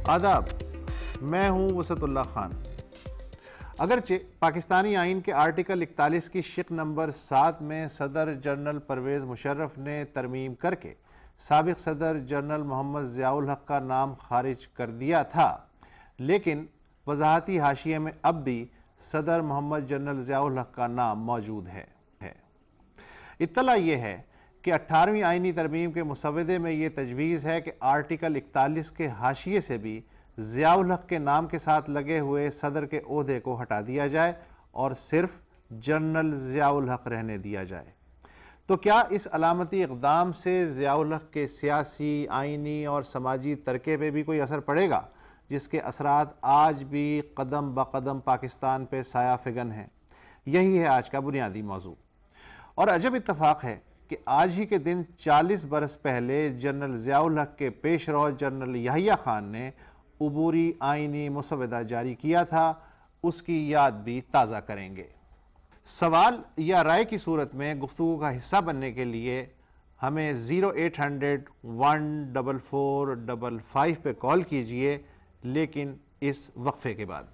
آداب، میں ہوں وسعت اللہ خان۔ اگرچہ پاکستانی آئین کے آرٹیکل 41 کی شق نمبر 7 میں صدر جنرل پرویز مشرف نے ترمیم کر کے سابق صدر جنرل محمد ضیاء الحق کا نام خارج کر دیا تھا، لیکن وضاحتی حاشیے میں اب بھی صدر محمد جنرل ضیاء الحق کا نام موجود ہے۔ اطلاع یہ ہے کہ 18ویں آئینی ترمیم کے مسودے میں یہ تجویز ہے کہ آرٹیکل 41 کے حاشیے سے بھی ضیاء الحق کے نام کے ساتھ لگے ہوئے صدر کے عہدے کو ہٹا دیا جائے اور صرف جنرل ضیاء الحق رہنے دیا جائے۔ تو کیا اس علامتی اقدام سے ضیاء الحق کے سیاسی، آئینی اور سماجی ترکے پہ بھی کوئی اثر پڑے گا، جس کے اثرات آج بھی قدم بقدم پاکستان پہ سایہ فگن ہیں؟ یہی ہے آج کا بنیادی موضوع۔ اور عجب اتفاق ہے کہ آج ہی کے دن 40 برس پہلے جنرل ضیاء الحق کے پیش رو جنرل یحییٰ خان نے عبوری آئینی مسودہ جاری کیا تھا، اس کی یاد بھی تازہ کریں گے۔ سوال یا رائے کی صورت میں گفتگو کا حصہ بننے کے لیے ہمیں 0800 14455 پہ کال کیجئے، لیکن اس وقفے کے بعد۔